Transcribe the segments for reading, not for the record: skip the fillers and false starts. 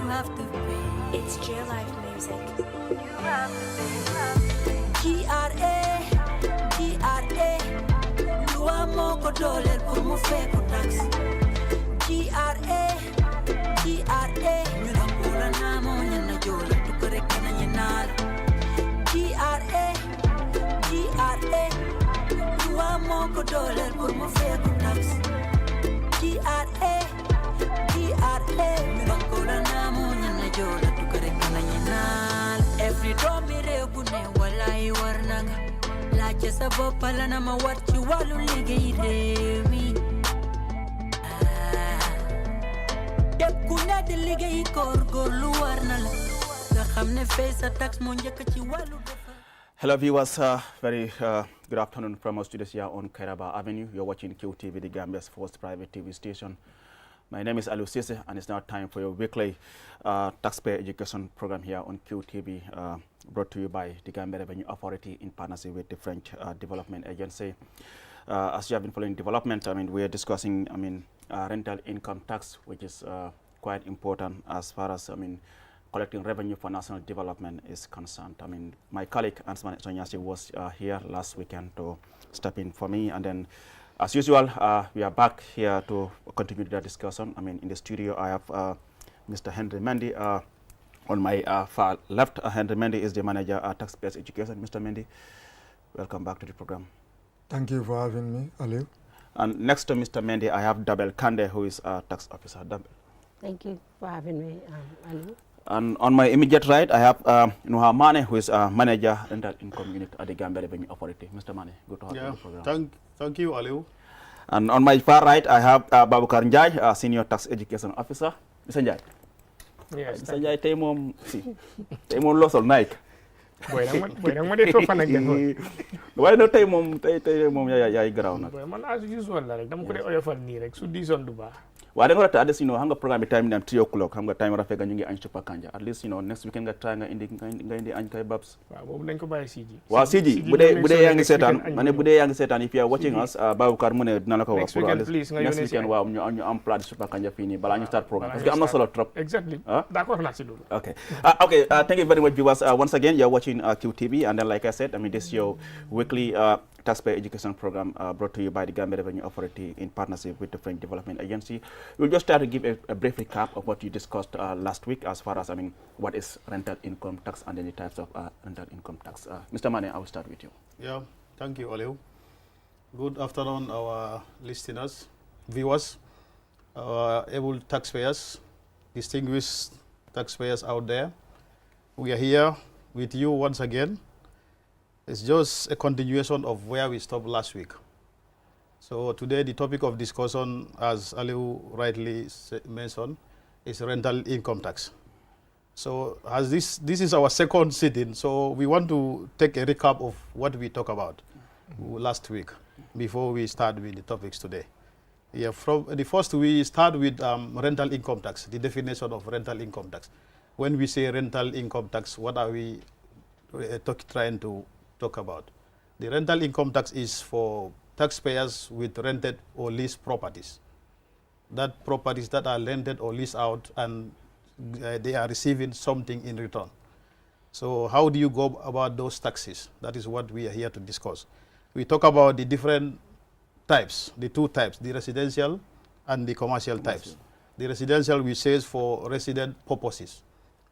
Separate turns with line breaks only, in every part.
have to pay.
It's J Life music.
You have to pay. GRA, Lua moko dollar pour mo fe ko tax. GRA, ñu la pola na mo nyana jola tu kare kana nyenal. GRA, Lua moko dollar pour mo fe ko tax. GRA, ñu la pola na mo nyana jola tu kare kana nyenal. Every door mi rebu ne walai warnanga. La chesa bopala na mawat ci walu liggéey réew mi. Dep ku ne di liggéey góorgóorlu war na la. Nga xam ne fay sa tax moo njëkk ci walu.
Hello viewers, very good afternoon from our studios here on Kairaba Avenue. You're watching QTV, the Gambia's first private TV station. My name is Aliu Sise, and it's now time for your weekly taxpayer education program here on QTV, brought to you by the Gambia Revenue Authority in partnership with the French Development Agency. As you have been following development, we are discussing, rental income tax, which is quite important as far as, collecting revenue for national development is concerned. My colleague, Ansman Sonyasi, was here last weekend to step in for me, and then as usual, we are back here to continue the discussion. In the studio, I have Mr. Henry Mendy. On my far left, Henry Mendy is the manager at Taxpayers Education. Mr. Mendy, welcome back to the program.
Thank you for having me, Aliu. And
next to Mr. Mendy, I have Dabel Kande, who is a tax officer. Dabel.
Thank you for having me, Aliu.
And on my immediate right, I have Nuha Mane, who is a manager rental income unit at the Gambia Revenue Authority. Mr. Mane, good to have you on the program.
Thank you, Aliu.
And on my far right, I have Babukar Njai, a senior tax education officer. Mr. Njai.
Yes.
Mr. Njai, tay mom losol Nike.
Boy, nang ma def fan ak den.
Why no tay mom yaay graw nak.
Boy, man as usual la rek dama ko def oyofal ni rek su dison du ba.
Wa da nga rata ades xam nga programme time am 3 o'clock xam nga time rafet ñu ngi añ ci pakanja at least next weekend nga try nga indi añ kay babs.
Waaw bobu dañ ko baye CG.
Wa CG bu dee yaa ngi seetaan mané bu dee yaa ngi seetaan if you are watching us Babukar mu ne dina la ko wax pour next weekend waaw ñu am plan ci pakanja fii nii balaa ñu start programme parce que am na solo trop.
Exactly. D'accord na ci loolu.
Okay. Thank you very much viewers. Once again you're watching QTV, and then like I said, this is your weekly taxpayer education program brought to you by the Gambia Revenue Authority in partnership with the French Development Agency. We'll just try to give a brief recap of what you discussed last week as far as, what is rental income tax and then the types of rental income tax. Mr. Mane, I will start with you.
Yeah, thank you, Aliu. Good afternoon, our listeners, viewers, able taxpayers, distinguished taxpayers out there. We are here with you once again. It's just a continuation of where we stopped last week. So today the topic of discussion, as Aliu rightly mentioned, is rental income tax. So as this is our second sitting, so we want to take a recap of what we talked about last week before we start with the topics today. Yeah, from the first we start with rental income tax, the definition of rental income tax. When we say rental income tax, what are we trying to talk about? The rental income tax is for taxpayers with rented or leased properties. That properties that are rented or leased out and they are receiving something in return. So how do you go about those taxes? That is what we are here to discuss. We talk about the different types, the two types, the residential and the commercial types. The residential we say is for resident purposes,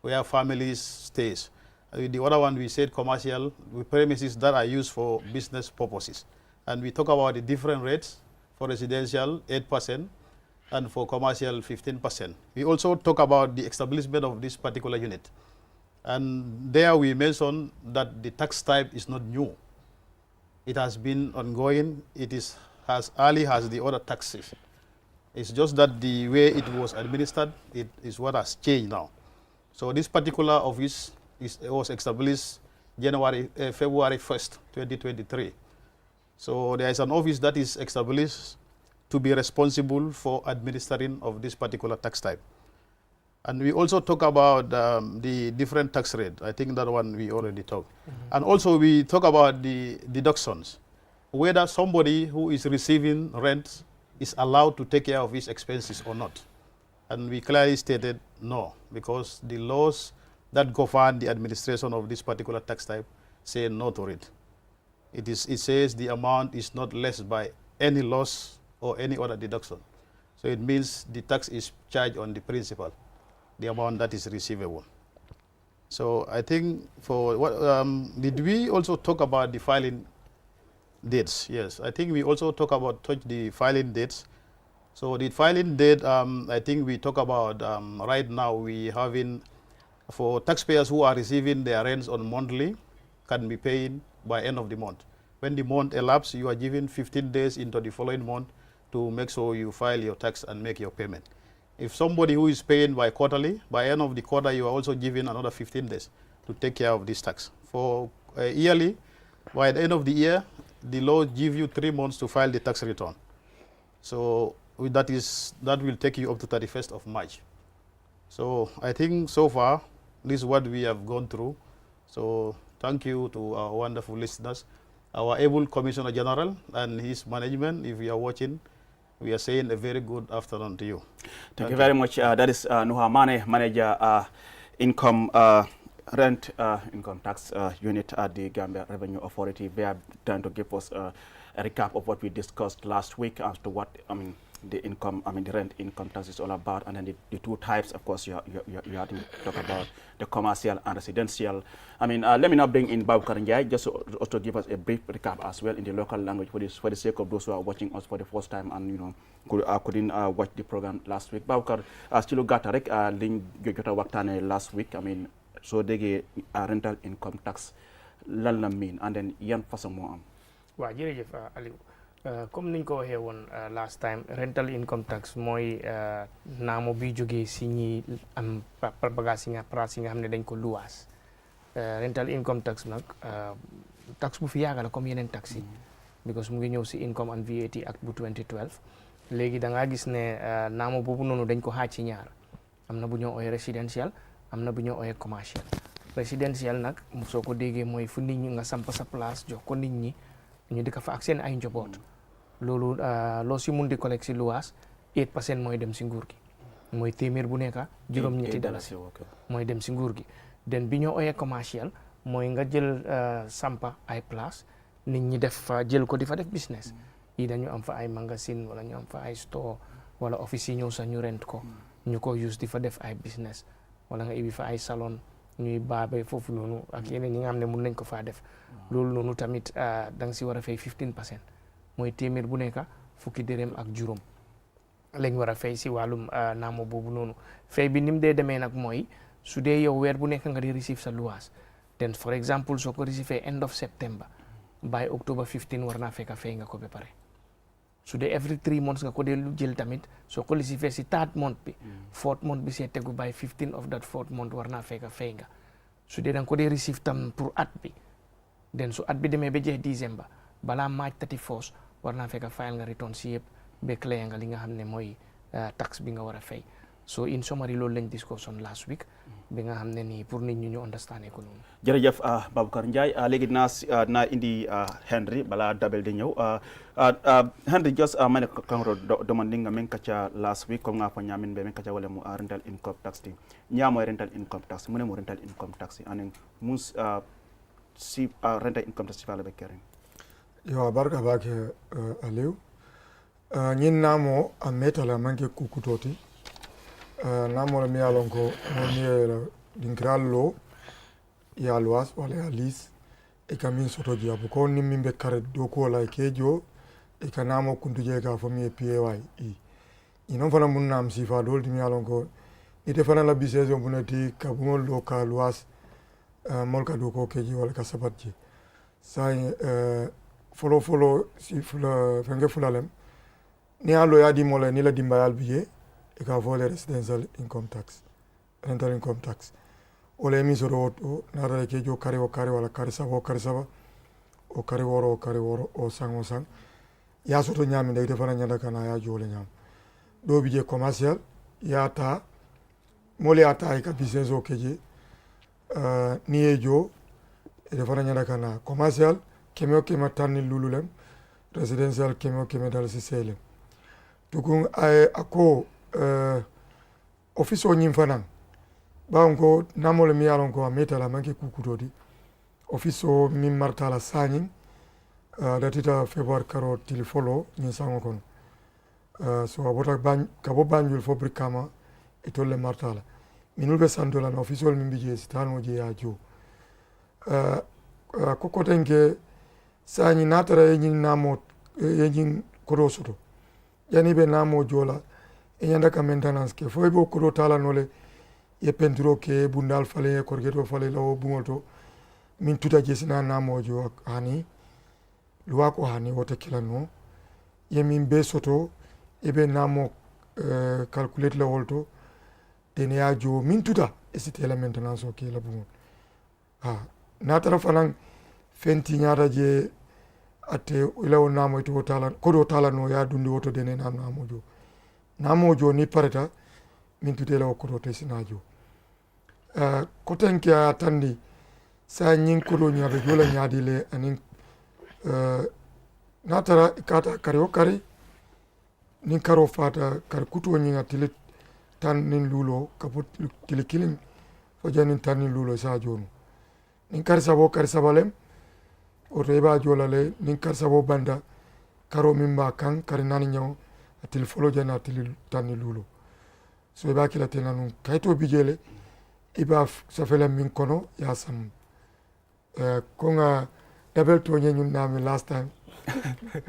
where families stays. The other one we said commercial, with premises that are used for business purposes. And we talk about the different rates for residential, 8%, and for commercial, 15%. We also talk about the establishment of this particular unit. And there we mentioned that the tax type is not new. It has been ongoing. It is as early as the other taxes. It's just that the way it was administered, it is what has changed now. So this particular office was established February 1st, 2023. So there is an office that is established to be responsible for administering of this particular tax type. And we also talk about the different tax rate. I think that one we already talked. And also we talk about the deductions, whether somebody who is receiving rent is allowed to take care of his expenses or not. And we clearly stated no, because the laws that govern the administration of this particular tax type say no to it. It says the amount is not less by any loss or any other deduction. So it means the tax is charged on the principal, the amount that is receivable. So I think for what did we also talk about the filing dates? Yes, I think we also touch the filing dates. So the filing date, I think we talk about right now we having for taxpayers who are receiving their rents on monthly can be paid by end of the month. When the month elapses, you are given 15 days into the following month to make sure you file your tax and make your payment. If somebody who is paying by quarterly, by end of the quarter, you are also given another 15 days to take care of this tax. For yearly, by the end of the year, the law gives you 3 months to file the tax return. So that will take you up to 31st of March. So I think so far, this is what we have gone through. So thank you to our wonderful listeners, our able Commissioner General and his management. If you are watching, we are saying a very good afternoon to you.
Thank you very much. That is Nuha Mane, Manager Income Rent Income Tax Unit at the Gambia Revenue Authority. They are trying to give us a recap of what we discussed last week as to what the rent income tax is all about, and then the two types. Of course, you had to talk about the commercial and residential. Let me now bring in Babukar Njai just to also give us a brief recap as well in the local language for the sake of those who are watching us for the first time and couldn't watch the program last week. Babukar, ci lu gàtt rek liñ jot a waxtaanee last week. So déggee rental income tax lan la mean and then yan façon moo am.
waaw jërëjëf Aliou. Comme niñ ko waxee woon last time, rental income tax mooy naamo bi jógee si ñi am bagage yi nga place yi nga xam ne dañ ko luwaas. Rental income tax nag tax bu fi yàgg la comme yeneen tax yi, because mu ngi ñëw si Income and VAT Act bu 2012. léegi da ngaa gis ne naamo boobu noonu dañ ko xaaj ci ñaar, am na bu ñoo ooyee residential, am na bu ñoo ooyee commercial. Residential nag soo ko déggee mooy fu nit ñi nga samp sa place jox ko nit ñi ñu di ko fa ak seen ay njaboot. loolu loo si mun di collecte si luwaas 8% mooy dem si nguur gi, mooy téeméer bu nekk juróom-ñetti dalasi mooy dem si nguur gi. den bi ñoo oyee commercial mooy nga jël sampa ay place nit ñi def fa jël ko di fa def business yi, dañu am fa ay magasin wala ñu am fa ay store wala office yi ñëw sax ñu rent ko ñu ko use di fa def ay business, wala nga ibi fa ay salon ñuy baabe foofu noonu ak yeneen yi nga xam ne mun nañ ko faa def. loolu noonu tamit da nga si war a fay 15%. mooy téeméer bu nekk fukki dërëm ak juróom lañ war a fay si wàllum naamo boobu noonu. fay bi ni mu dee demee nag mooy su dee yow weer bu nekk nga di receive sa luwaas, then for example soo ko receive end of September by October 15 war naa fekk fay nga ko ba pare. su dee every 3 months nga ko dee lu jël tamit soo ko receive si 3rd month bi 4th month bi see tegu by 15 of that 4th month war naa fekk fay nga. su dee da nga ko dee receive tam pour at bi, then su at bi demee ba jeex December balaa March 31st war naa fekk fayal nga return si yëpp ba clear nga li nga xam ne mooy tax bi nga war a fay. so in summary loolu lañ discussion last week bi nga xam ne nii pour nit ñi ñu understand ko noonu.
jërëjëf Babukar Njie. léegi naa indi Henry balaa Dabel di ñëw. Henry just mane kanro demanding men kacha last week comme nga fa nyamin be men kacha wala mu rental income tax ti nyamo rental income tax mu ne mu rental income tax anen mus si rental income tax fala be keren.
Yo barka bake Aliou. Nyin namo a metala manke kukutoti. Namo la miyalon ko mo dingrallo ya luas wala ya lis e kamin soto dia ko ni mimbe kare do ko la kejo e kanamo kuntuje ga fami PAY ino fana mun nam sifa dol di miyalon ko ite fana la bisezo bunati kabungol lo ka luas mol ka do ko keji wala ka sabatji sai follow si fula fenge fulalem ni alo ya di mole ni la dimbayal biye e ka vole residential income tax rental income tax ole mi soro na ra ke jo kare wala kare sabo o kare woro o sang ya soto nyami de te fana nyanda kana ya jole nyam do bije commercial ya ta mole ata ka business o keje ni ejo e te fana nyanda kana commercial kemeo kema tanni lululem residential kemeo keme dal si selem tukun ay ako office o nyim fanan bawon ko namol mi yalon ko metala manke kukutodi office o min martala sañin datita february karo tilifolo nyin sango kon so abota kabo banjul fo brikama e tolle martala minul be sandola no office ol min bije sitano je ya jo ko kotenke sañi natara e nyin namo e nyin kodo soto yani be namo jola e nyanda ka maintenance ke fo bo kodo tala nole ye penturo ke bundal fale korgeto fale lawo bungolto min tuta jesina namo jo hani luwa ko hani wote kilano ye min be soto e be namo calculate la wolto dene ya jo min tuta e site la maintenance o ke la bungol natara fanan fenti nyata je ate ilawo namo ito tala kodo tala no ya dundi woto dene namo jo ni pareta min tuta la kodo te sinajo kotenke a tandi sa nyin kodo nyata jola nyadi le anin natara kata kare o kare nin karo fata kar kuto nyinga tili tan nin lulo kaput tili kilin fo janin tan nin lulo sa jonu nin kar sabalem o reba jola le nin kar sabo banda karo min ba kan kar nani nyaw atil folo jana tili tan nin lulo so iba kila tena nun kaito bijele iba safela min kono ya sam konga double to nyun nami last time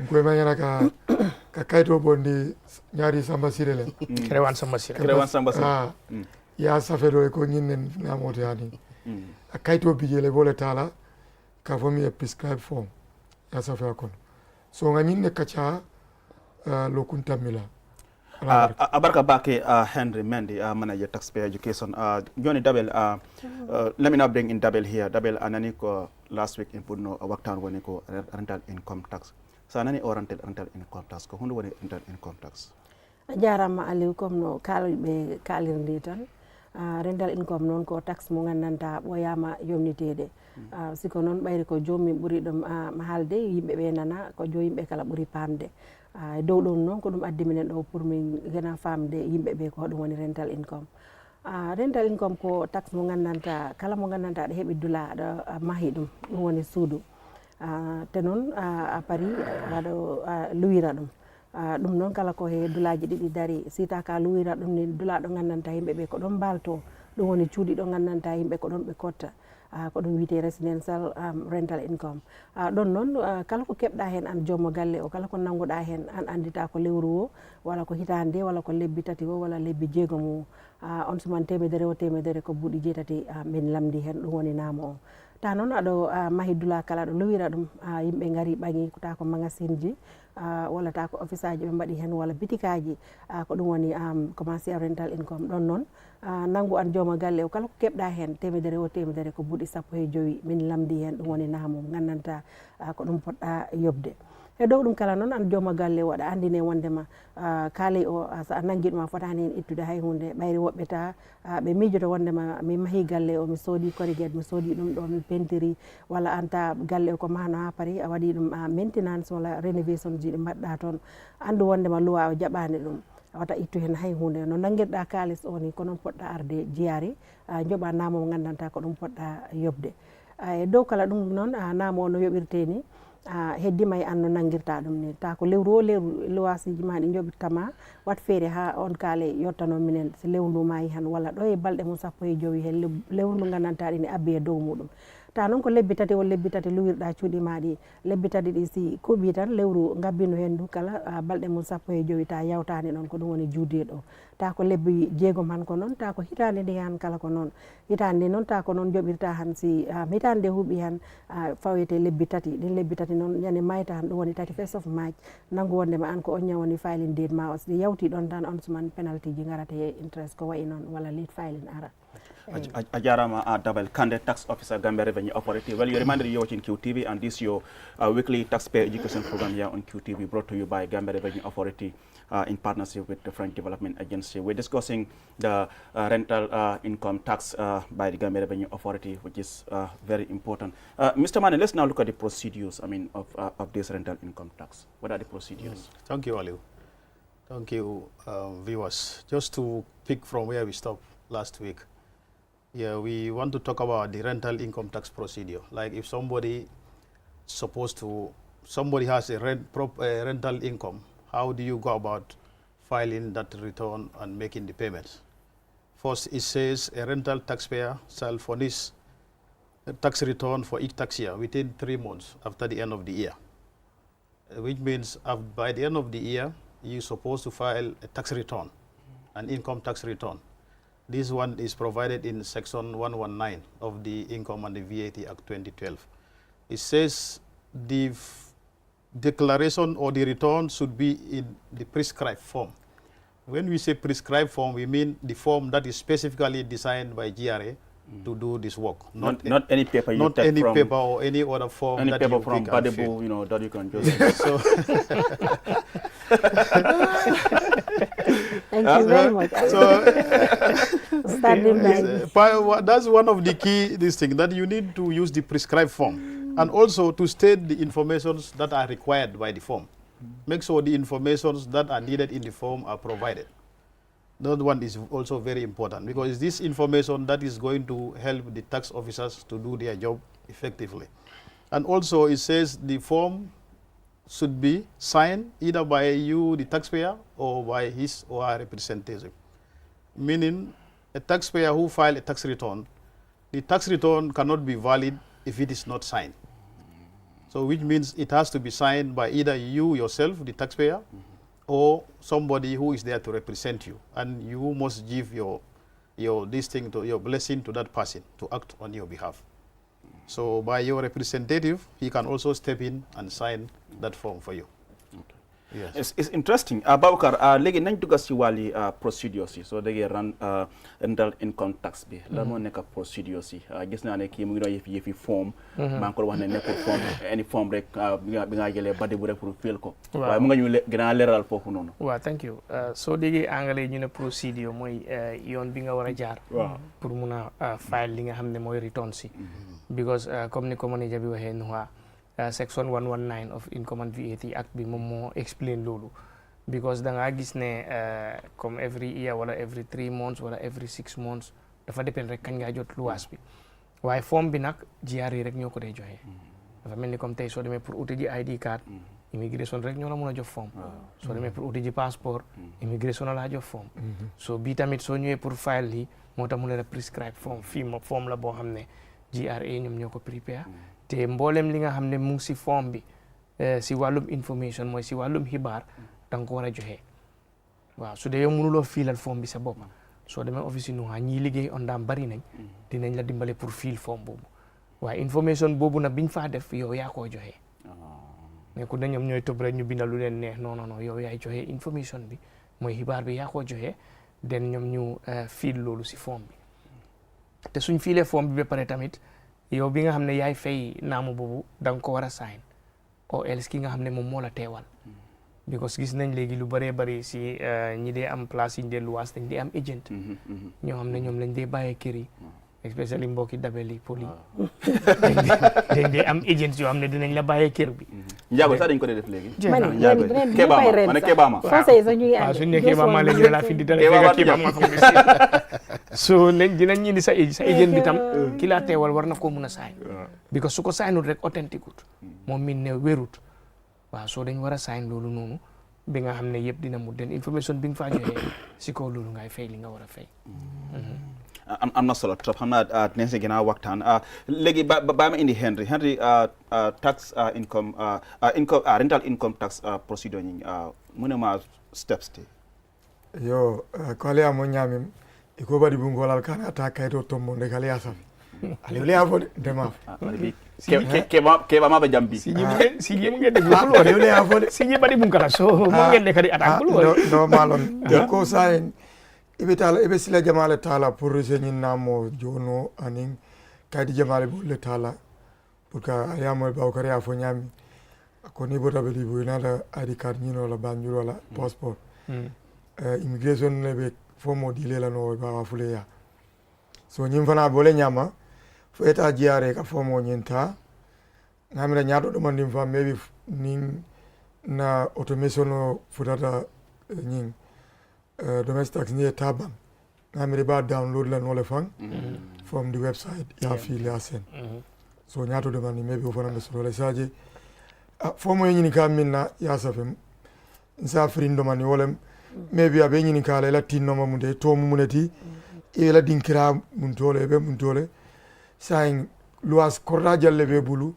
ko ma yana ka kaito bondi nyari samba sirele
Kerewan samba sirele
ya safero ko nyinen namote yani a kaito bijele bole tala ka fomi e prescribe form ya safero kon so nga nyinne kacha lo kuntamila
abarka bake Henry Mendy manager taxpayer education Johnny Dabel let me now bring in Dabel here. Dabel anani ko last week in putno waktan woni ko rental income tax so anani o rental income tax ko hunde woni rental income tax
jarama Aliou comme no kalbe kalirndi tan rental income non ko tax mo gandanta ɓoyama yomnitede siko noon ɓayri ko jomum ɓuuri ɗum haalde yimɓe ɓe nana ko jo yimɓe kala ɓuuri pamde dow ɗum noon ko ɗum addi minen ɗo pour min gana famde yimɓe ɓe ko hoɗum woni rental income rental income ko tax mo gandanta kala mo gandanta aɗa heeɓi dula aɗa mahi ɗum ɗum woni suudu te noon a paari aɗa luwira ɗum ɗum noon kala ko he dulaji ɗiɗi dari sita ka luwira ɗum ni dula ɗo gandanta yimɓe ɓe ko ɗon mbalto ɗum woni cuuɗi ɗo gandanta yimɓe ko ɗon ɓe kotta ko ɗum wiyete residential rental income ɗon noon kala ko keɓɗa hen an jommo galle o kala ko nanguɗa hen an andita ko lewru o walla ko hitande walla ko lebbi tati o walla lebbi jeegom o on suman temedere ko buuɗi jeetati min lamdi hen ɗum woni naamo o ta noon aɗo mahi dula kala aɗo lowira ɗum yimɓe gari ɓaŋi ta ko magasin ji walla ta ko office aji ɓe mbaɗi hen walla bitikaji ko ɗum woni commercial rental income ɗon noon nangu an jooma galle o kala ko keɓɗa hen temedere ko buuɗi 15 min lamdi hen ɗum woni naamum gandanta ko ɗum poɗɗa yobde e dow ɗum kala noon an jooma galle o aɗa andine wondema kaali o so a nanggui ɗum a fotani hen ittude hay hunde ɓayri woɓɓe ta ɓe miijoto wondema mi mahi galle o mi soodi corrigate mi soodi ɗum ɗo mi pentiri walla anta galle o ko mahno ha paari a waɗi ɗum maintenance walla rénovation ji ɗi mbaɗɗa toon andu wondema loi o jaɓani ɗum a wata ittu hen hay hunde no nanguirɗa kalis o ni ko noon poɗɗa arde jeyari joɓa naamo mo gandanta ko ɗum poɗɗa yobde e dow kala ɗum noon naamo o no yoɓirte ni heddima e an no nanguirta ɗum ni ta ko lewru o lewru lowasiji ma ɗi joɓirtama wat feere ha on kaale yottano minen so lewru ndu maayi han walla ɗo e balɗe mum 15 hen lewru ndu gandanta ɗi ne abbi e dow muɗum ta noon ko lebbi tati luwirɗa cuuɗi ma ɗi lebbi tati ɗi si kuuɓi tan lewru gabbino hen du kala balɗe mum 15 ta yawtani ɗon ko ɗum woni juudeɗo ta ko lebbi jeegom han ko noon ta ko hitande nde han kala ko noon hitande noon ta ko noon joɓirta han si hitande huuɓi han fawete lebbi tati ɗin lebbi tati noon ñande mayta han ɗum woni 31 of March nangu wondema an ko on ñawoni filing date ma o so yawti ɗon tan on suman penalty ji garata e interest ko wayi noon walla late filing ara
a jarama Dabel Kande, tax officer Gambia Revenue Authority. Well, you reminded you're watching QTV, and this is your weekly taxpayer education program here on QTV, brought to you by Gambia Revenue Authority in partnership with the French Development Agency. We're discussing the rental income tax by the Gambia Revenue Authority, which is very important. Mr. Mane, let's now look at the procedures, of this rental income tax. What are the procedures?
Thank you, Aliu. Thank you, viewers. Just to pick from where we stopped last week, yeah, we want to talk about the rental income tax procedure. Like if somebody has a rental income, how do you go about filing that return and making the payments? First, it says a rental taxpayer shall furnish a tax return for each tax year within 3 months after the end of the year, which means by the end of the year, you're supposed to file a tax return, an income tax return. This one is provided in Section 119 of the Income and the VAT Act 2012. It says the declaration or the return should be in the prescribed form. When we say prescribed form, we mean the form that is specifically designed by GRA to do this work.
Not any paper you
not
take
any
from,
paper or any other form
any
that
paper
you
from
pick and fill.
Badibu, you know, that you can just
So
Thank you very much. Standing by.
that's one of the key things that you need to use the prescribed form, and also to state the informations that are required by the form. Make sure the informations that are needed in the form are provided. That one is also very important, because this information that is going to help the tax officers to do their job effectively. And also it says the form should be signed either by you, the taxpayer, or by his or her representative. Meaning, a taxpayer who filed a tax return, the tax return cannot be valid if it is not signed. So which means it has to be signed by either you yourself, the taxpayer, or somebody who is there to represent you. And you must give your blessing to that person to act on your behalf. So by your representative, he can also step in and sign that form for you. Okay. Yes.
It's interesting. Baboucar, léegi nañ dugg si wàlli procedure si soo déggee rental income tax bi la moo nekk procedure si gis naa ne kii mu ngi doon yëfi form maa ngi ko wax ne nekkul form any form rek bi nga jëlee badi bu rek pour fill ko waaye mu nga ñu gën a leeral foofu noonu.
waaw thank you soo déggee anglais ñu ne procedure mooy yoon bi nga war a jaar pour mun a file li nga xam ne mooy return si because comme ni ko manager bi waxee nuwaa Section 119 of Income and VAT Act bi moom moo explain loolu because da ngaa gis ne comme every year wala every 3 months wala every 6 months dafa dépend rek kañ ngaa jot luwaas bi waaye forme bi nag GRA rek ñoo ko dee joxe dafa mel ni comme tey soo demee pour uti ji ID card immigration rek ñoo la mën a jox forme soo demee pour uti ji passeport immigration la jox forme so bii tamit soo ñëwee pour file lii moo tax mu ne la prescribe forme fii ma forme la boo xam ne GRA ñoom ñoo ko prepare te mboolem li nga xam ne mu ngi si forme bi si wàllum information mooy si wàllum xibaar da nga ko war a joxe waaw su dee yow mënuloo fiilal forme bi sa bopp soo demee office yi nuwaa ñii liggéey on daam bari nañ dinañ la dimbale pour fiil forme boobu waaye information boobu nag biñ faa def yow yaa koo joxe mais ku ne ñoom ñooy topp rek ñu bindal lu leen neex non non non yow yaay joxe information bi mooy xibaar bi yaa koo joxe den ñoom ñu fiil loolu si forme bi te suñ fiilee forme bi ba pare tamit yow bi nga xam ne yaay fay naamu boobu da nga ko war a sign o else ki nga xam ne moom moo la teewal because gis nañ léegi lu bëree bëri si ñi dee am place yi ñu dee luwaas dañ dee am agent ñoo xam ne ñoom lañ dee bàyyee kër yi especially mbokki dabel yi poli dañ dee am agent yoo xam ne dinañ la bàyyee kër bi
njaago sax dañ ko dee def léegi
Kebaama
suñ ne Kebaama la ñu la fi di dara Kebaama xam nga so dinañ ñindi sa agent bi tam ki laa teewal war na koo mun a sign because su ko signul rek authentique ut moom min ne wérut waaw soo dañ war a sign loolu noonu bi nga xam ne yëpp dina mu den information bi nga faa joxee si kaw loolu ngay fay li nga war a fay
am na solo trop xam naa dinañ si gën a waxtaan léegi ba ma indi Henry tax income rental income tax procedure ñi mu ne ma steps te
yo ko ale amo ñamim iko bari bu ngolal kana ta kayto tombo de kale asaf ale le afo de ma
keba ma ba jambi
si mu ngeen def ko
ale le afo de
si bari bu ngala so mo ngeen de kadi attaque ko
no malon ko sain ibe sila jamale tala pour rejeñi namo jono anin kaydi jamale bo le tala pour ka ayamo ba ko ya fo ñami ko ni bota be libu na la ID card ñino la banjuro la passport immigration le be fomo dile la no ba fule ya so ñim fana bole ñama fo eta jiare ka fomo ñenta ngamira ñaato do man dim fa maybe nin na automation o futata ñing domestic tax ni tabang ngamiri ba download la nole fang from the website ya feel ya sen so ñato de man maybe ofana be so la saje fo mo ñini ka minna ya safem nsa frindo man wolem maybe abe ñini ka la tinno ma munde to mu muneti e la dinkira mun tole be mun tole sayin luwas korra jalle be bulu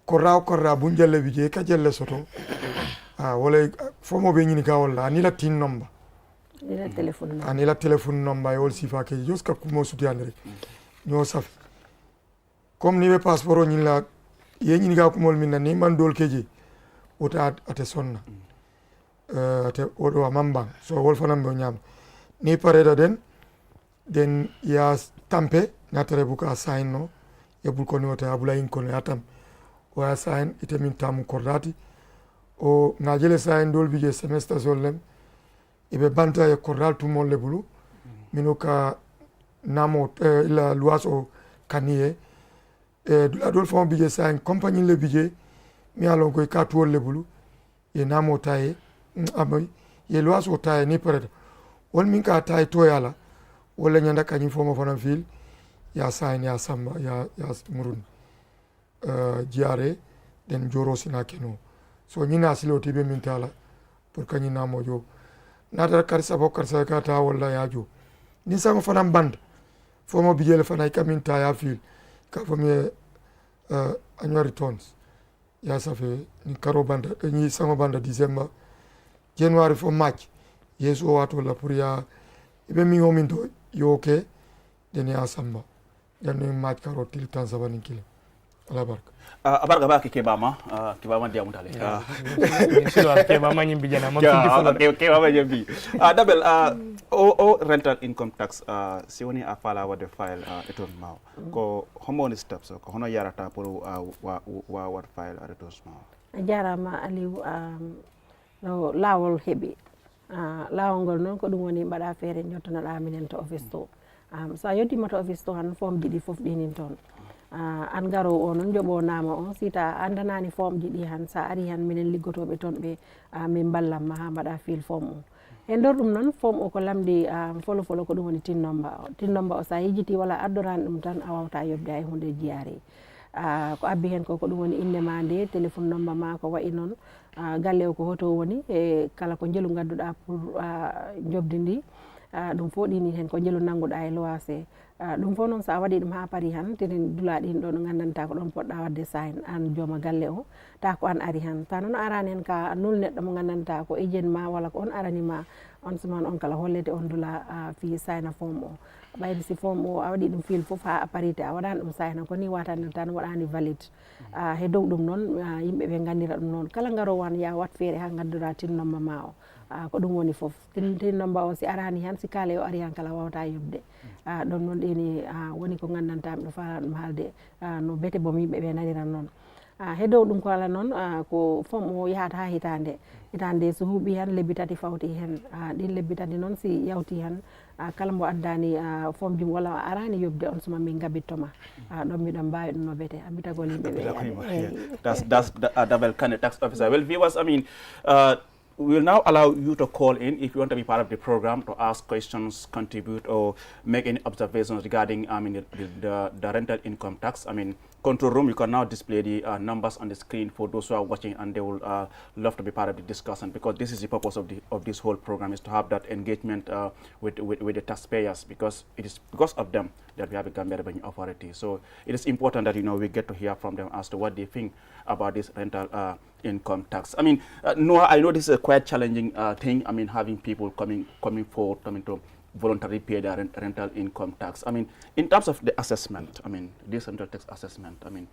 korra bun jalle bi je ka jalle soto wala fo mo be ñini ka wala ni la tin number ani la téléphone number yol sifa ke joska kumo sutiande rek ñoo saf comme ni be passeport ñin la ye ñini ka kumol min na ni man dol keji wota ate sonna ate odo amamba so wol fanam be ñam ni pareda den ya tampe natere buka sign no e bul ko ni wota abula in ko atam o ya sign itemin tam kordati o ngajele sign dol bije semester sollem ibe banta e kordal tumol le bulu mino ka namo la luaso kaniye dula dol fon bije sign compagnie le bije mi alon ko ka tuol le bulu e namo taye amoy ye luaso taye ni pareda wol min ka taye to yala wala ñanda kañum fo mo fana fil ya sign ya samba ya murun jiare den joro sina keno so ñina siloti be min tala pour kañi namo jo nata karsa bo karsa ka ta wala ya jo ni sango fana band fo mo bijele fana kamin ta ya fil ka fo me annual returns ya safe ni karo banda ni sango banda December January fo March yeso wato la pour ya ibe mi homin to yoke deni asamba deni match karo til tan sabani kile ala barka
abarga ba ke bama dia mutale
silo ke bama nyimbi jana mon
ke bama nyimbi double o rental income tax si woni a fala wade file return ma ko homoni steps ko hono yarata pour wa wat file return ma
jarama aliou no lawol hebi lawol ngol noon ko ɗum woni mbaɗa feere jottonoɗa minen to office to sa yettima to office to han forme ji ɗi fof ɗinin toon an garo o noon joɓonama on sita andanani forme ji ɗi han sa ari han minen liggotoɓe toon ɓe min ballanma ha mbaɗa fil forme o e nder ɗum noon forme o ko lamdi folo folo ko ɗum woni tin nomba o sa yejiti walla addorani ɗum tan a wawta yobde hay hunde jiyari ko abbi hen ko ɗum woni indema nde téléphone number ma ko wayi noon galle o ko hoto woni e kala ko jelu gadduɗa pour jobdi ndi ɗum fo ɗini hen ko jelu nannguɗa e loise ɗum fof noon sa waɗi ɗum ha paari han tenen dula ɗin ɗo ɗo gandanta ko ɗon poɗɗa wadde sign an jooma galle o ta ko an ari han ta noon arani hen ka nul neɗɗo mo gandanta ko agent ma walla ko on aranima on suman on kala hollete on dula fi signa forme o ɓayde si forme o a waɗi ɗum fil fof ha parité a waɗani ɗum signa ko ni watande tan waɗani valide he dow ɗum noon yimɓeɓe gandira ɗum noon kala garowan ya wat feere ha gadduɗa tin nomba ma o ko ɗum woni fof tin nomba o si arani han si kaale o ari han kala wawata yobde ɗon noon ɗeni woni ko gandanta miɗo fala ɗum haalde no bete boom yimɓeɓe naniran noon he dow ɗum ko ala noon ko forme o yahata ha hitande so huuɓi han lebbi tati fawti hen ɗin lebbi tati noon si yawti han kala mbo addani forme jum walla arani yobde on suma min gabittoma ɗon miɗon mbawi ɗum no bete a bitagol yimɓeɓe
that's double candidate tax officer. Well, viewers, I mean, we will now allow you to call in if you want to be part of the program, to ask questions, contribute, or make any observations regarding the rental income tax. I mean, control room, you can now display the numbers on the screen for those who are watching, and they will love to be part of the discussion, because this is the purpose of this whole program, is to have that engagement with the taxpayers, because it is because of them that we have a Gambia Revenue Authority. So it is important that we get to hear from them as to what they think about this rental income tax. I mean, Noah, I know this is a quite challenging thing. I mean, having people coming forward, coming to voluntarily pay their rental income tax. I mean, in terms of the assessment, I mean, this rental tax assessment, I mean,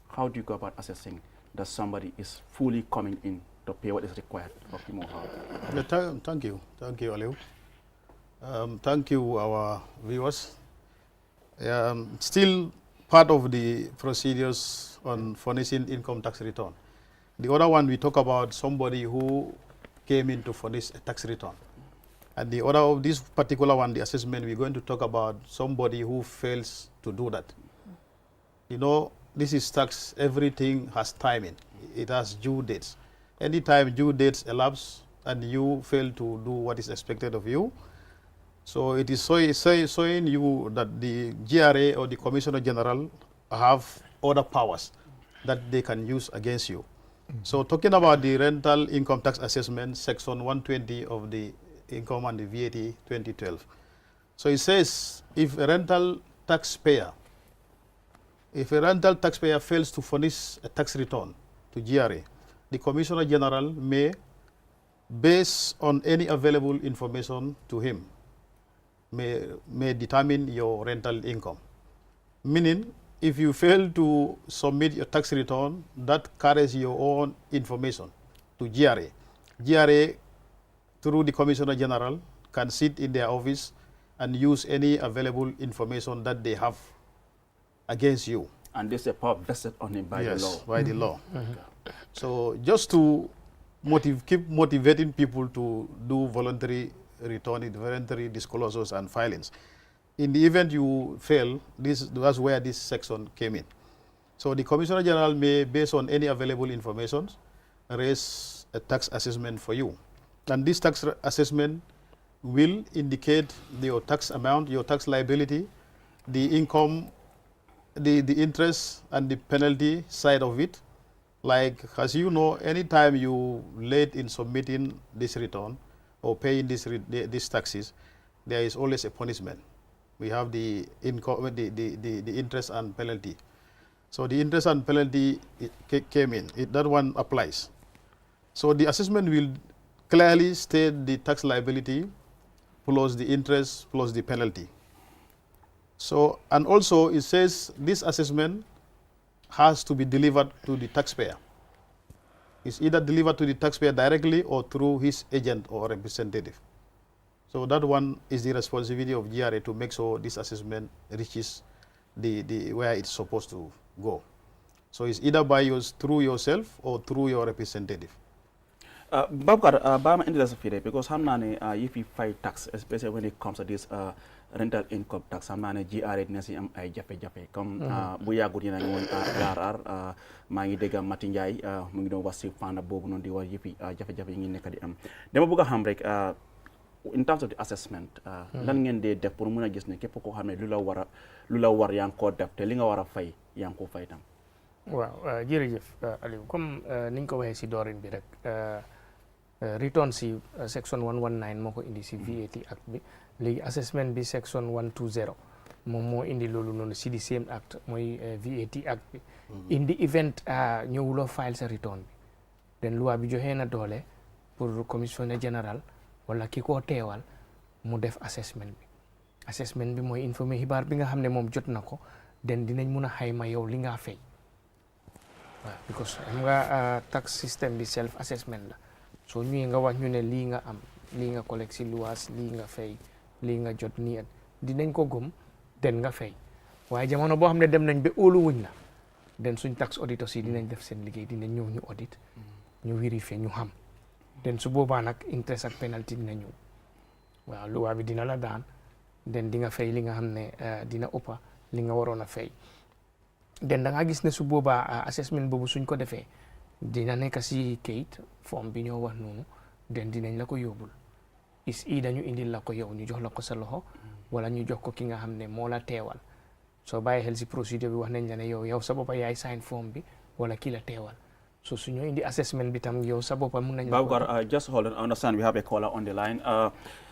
how do you go about assessing that somebody is fully coming in to pay what is required of him or her?
Thank you, Aliou. Thank you, our viewers. Still part of the procedures on furnishing income tax return. The other one, we talk about somebody who came in to furnish a tax return. And the other of this particular one, the assessment, we're going to talk about somebody who fails to do that. This is tax, everything has timing. It has due dates. Anytime due dates elapse and you fail to do what is expected of you. So it is showing you that the GRA or the Commissioner General have other powers that they can use against you. So talking about the rental income tax assessment, section 120 of the Income and the VAT 2012. So it says if a rental taxpayer fails to furnish a tax return to GRA, the Commissioner General may, based on any available information to him, may determine your rental income. Meaning, if you fail to submit your tax return, that carries your own information to GRA. GRA, through the Commissioner General, can sit in their office and use any available information that they have against you.
And this is a power vested on him by the law.
Yes, by the law. So just to keep motivating people to do voluntary returning, voluntary disclosures and filings. In the event you fail, that's where this section came in. So the Commissioner General may, based on any available information, raise a tax assessment for you. And this tax assessment will indicate your tax amount, your tax liability, the income, the interest and the penalty side of it. Like, as you know, anytime you late in submitting this return or paying these taxes, there is always a punishment. We have the income, the interest and penalty. So the interest and penalty came in. That one applies. So the assessment will clearly state the tax liability plus the interest plus the penalty. So, and also it says this assessment has to be delivered to the taxpayer. It's either delivered to the taxpayer directly or through his agent or representative. So that one is the responsibility of GRA to make sure this assessment reaches the where it's supposed to go. So it's either through yourself or through your representative.
Babkar, I'm interested because I'm not if you fight tax, especially when it comes to this rental income tax, I'm not GRA nasi am ay jafe-jafe comme bu yàggut yéen a ngi woon RR maa ngi dégg Mati Ndiaye mu ngi doon wax si fànn boobu noonu di wax yëpp jafe-jafe yi ngi nekk di am dama bëgg a xam rek in terms of the assessment lan ngeen dee def pour mën a gis ne képp koo xam ne lu la war yaa ngi koo def te li nga war a fay yaa ngi koo fay tam.
waaw jërëjëf Aliou comme niñ ko waxee si doorin bi rek return si section 119 moo ko indi si VAT Act bi léegi assessment bi section 120 moom moo indi loolu noonu si di same act mooy VAT Act bi in the event ñëwuloo file sa return bi den loi bi joxee na doole pour commissioner général wala ki koo teewal mu def assessment bi mooy informé xibaar bi nga xam ne moom jot na ko den dinañ mun a xayma yow li nga fay waaw because xam nga tax system bi self assessment la soo ñëwee nga wax ñu ne lii nga am lii nga collecte si luwaas lii nga fay lii nga jot nii dinañ ko gëm den nga fay waaye jamono boo xam ne dem nañ ba óolu wuñ la den suñ tax auditeurs yi dinañ def seen liggéey dinañ ñëw ñu audit ñu vérifier ñu xam den su boobaa nag interest ak penalty dina ñëw waaw luwaa bi dina la daan den di nga fay li nga xam ne dina ëppa li nga waroon a fay den da nga gis ne su boobaa assessment boobu suñ ko defee dina nekk si kayit forme bi ñoo wax noonu den dinañ la ko yóbbul dañu indil la ko yow ñu jox la ko sa loxo wala ñu jox ko ki nga xam ne moo la teewal soo bàyyi xel si procédure bi wax nañ la ne yow sa boppa yaay sign forme bi wala ki la teewal so su ñoo indi assessment bi tam yow sa boppa mun nañ la ko
just hold on. I understand we have a caller on the line.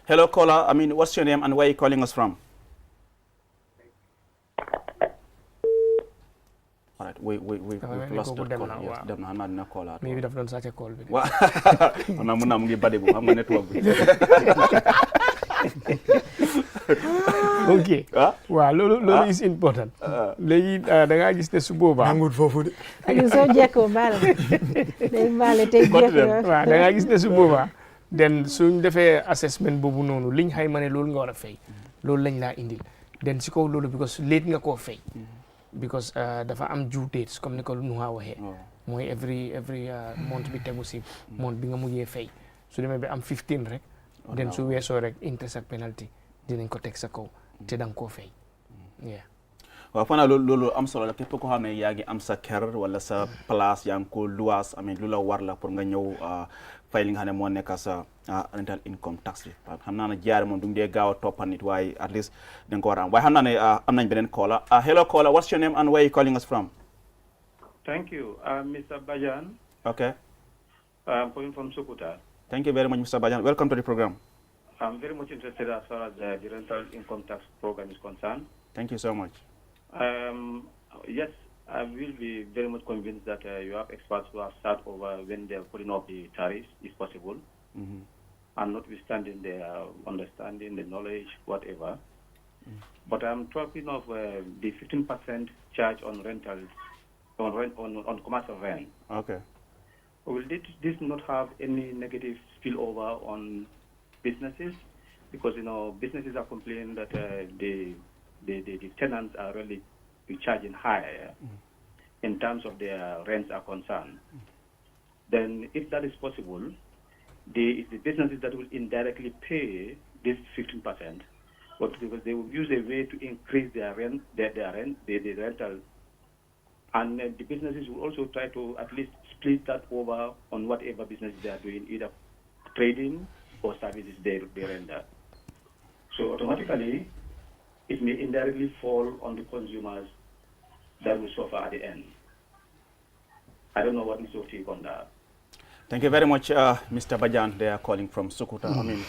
Hello caller, I mean what's your name and where are you calling us from? All right, we've lost the call. Yes, dem na xanaa dina call out.
maybe daf doon sàcc call bi de.
waaw xanaa mun naa mu ngi bade bu xam nga network bi.
ok waaw loolu is important. léegi da ngaa gis ne su boobaa.
nangut foofu de.
Aliou soo jekkoo baal day baale tey jekk
waaw da ngaa gis ne su boobaa den suñ defee assessment boobu noonu liñ xayma ne loolu nga war a fay loolu lañ laa indil den si kaw loolu because late nga koo fay because dafa am due dates comme ni ko Nuha waxee mooy every month bi tegu si month bi nga mujjee fay su demee ba am 15 rek den su weesoo rek interest ak penalty dinañ ko teg sa kaw te danga koo fay
waaw fana loolu am solo la képp ko xam ne yaa ngi am sa kër wala sa place yaa ngi ko luwaas amee lu la war la pour nga ñëw fay li nga xam ne moo nekk sa rental income tax bi xam naa ne jaare moom du dee gaaw a toppa nit waaye at least da nga ko war a am waaye xam naa ne am nañ beneen caller hello caller, what's your name and where are you calling us from?
Thank you, Mr. Bajan.
Okay.
I'm calling from Sukuta.
Thank you very much, Mr. Bajan. Welcome to the program.
I'm very much interested as far as the rental income tax program is concerned.
Thank you so much.
Yes, I will be very much convinced that you have experts who have sat over when they're putting up the tariffs, if possible, and notwithstanding their understanding, the knowledge, whatever. But I'm talking of the 15% charge on rentals, on commercial rent.
Okay.
Will this not have any negative spillover on businesses? Because, businesses are complaining that the tenants are really charging higher in terms of their rents are concerned. Then if that is possible, it's the businesses that will indirectly pay this 15%, but because they will use a way to increase their rent, the rental, and the businesses will also try to at least split that over on whatever business they are doing, either trading or services they render. So automatically, it may indirectly fall on the consumers that will suffer at the end. I don't know what is your take on that.
Thank you very much, Mr. Bajan. They are calling from Sukuta. I mean,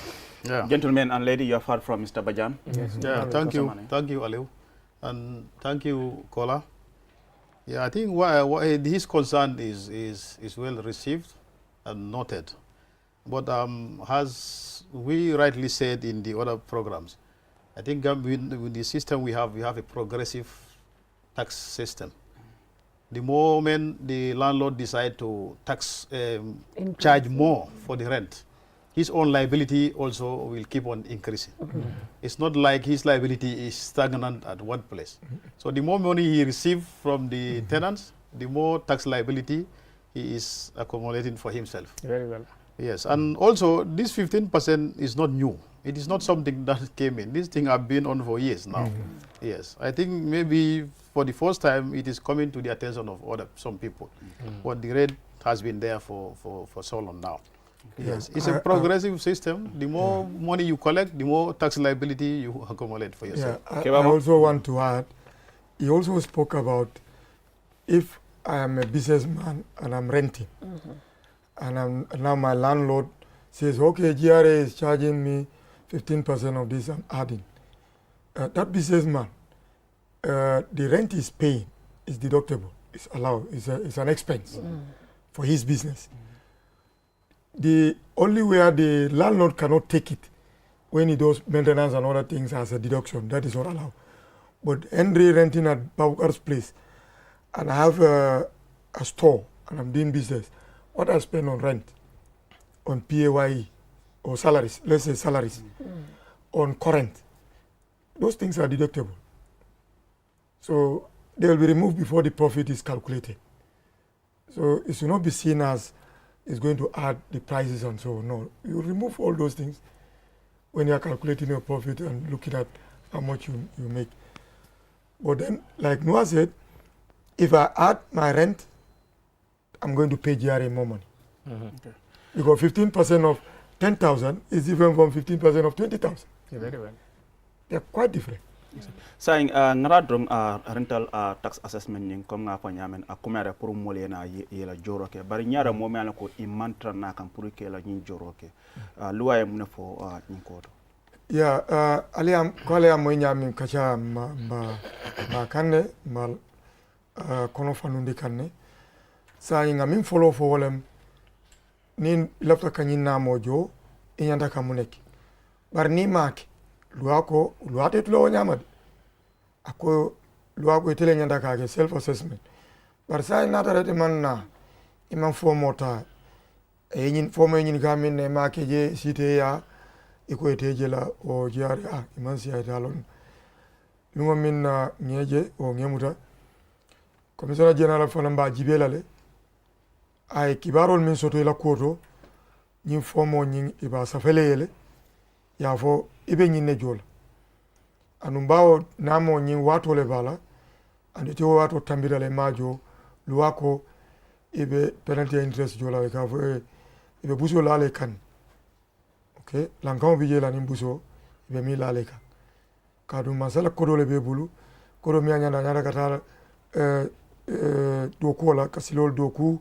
gentlemen and lady, you have heard from Mr. Bajan.
Yes. Yeah, thank you, Aliu, and thank you, Kola. Yeah, I think his concern is well received and noted. But as we rightly said in the other programs, I think with the system we have a progressive tax system. The moment the landlord decide to charge more for the rent, his own liability also will keep on increasing. It's not like his liability is stagnant at one place. So the more money he receives from the tenants, the more tax liability he is accumulating for himself.
Very well.
Yes, and also this 15% is not new. It is not something that came in. This thing have been on for years now. Yes, I think maybe for the first time it is coming to the attention of some people. But the rate has been there for so long now. Yes, it's a progressive system. The more money you collect, the more tax liability you accumulate for yourself.
Yeah, I also want to add, he also spoke about if I am a businessman and I'm renting, and now my landlord says, okay, GRA is charging me 15% of this, I'm adding. That businessman, the rent is paying, is deductible, it's allowed, it's an expense for his business. The only where the landlord cannot take it when he does maintenance and other things as a deduction, that is not allowed. But Henry renting at Babukar's place, and I have a store and I'm doing business, what I spend on rent, on PAYE or salaries, let's say salaries, on current, those things are deductible. So they will be removed before the profit is calculated. So it should not be seen as it's going to add the prices and so on. No, you remove all those things when you are calculating your profit and looking at how much you make. But then, like Noah said, if I add my rent, I'm going to pay GRA more money.
Okay.
Because 15% of 10,000 is different from 15% of 20,000.
Yeah, very well.
They're quite different.
Saying ngaradrom rental tax assessment ning comme nga fa nyamen akumere pour molé na yela joroke bari nyaara mo mel ko imantra na kan pour ke la nyi joroke luwaye mu ne fo nyi ko to
ya ali am ko ale am moy nyami kacha ma kanne mal kono fanundi kanne sa nga min follow fo wolem ni lafta kanyi na mojo inyanda kamuneki bar ni make luate tulo nyamad ako luako itele nyanda kage self assessment bar sai nata rete manna imam fomota e nyin fomo nyin gamin ne make je site ya iko eteje la o jiare iman siya dalon lungo min na ngeje o ngemuta commissaire general fona mba jibela le ay kibarol min soto ila koto nyin fomo nyin iba safele yele ya fo ibe nyin ne jola anu bawo namo nyin wato le bala ande te wato tambira le majo luwako ibe penalty interest jola ka fo ibe buso lale kan okay lankan bi jela ni buso ibe mi lale kan kadu masala kodo le be bulu kodo mi anyanda nyada kata doku la kasilol doku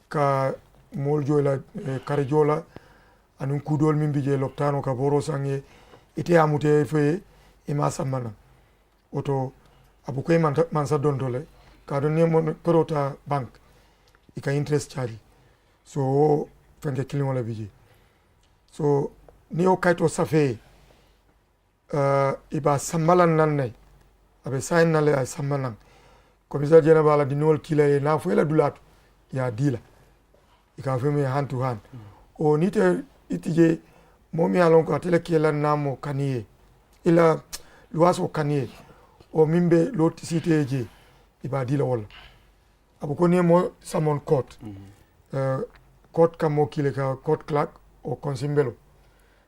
ka mol jola kare jola anun kudol min bije loptano ka boro sange ite amute fe ima samana oto abukoy man sa dondole ka don ne korota bank ika interest charge so fenge kilin wala bije so ni o kayto safe iba samalan nanne abe sain nale ay samanan commissaire général la dinol kila na fo la dulatu ya dila ika fe me hand to hand o nite itije momi alon ko atele kila namo kaniye ila luaso kaniye o mimbe loti siteje iba dila wala abu ko ne mo samon court court kamo kile ka court clerk o consimbelo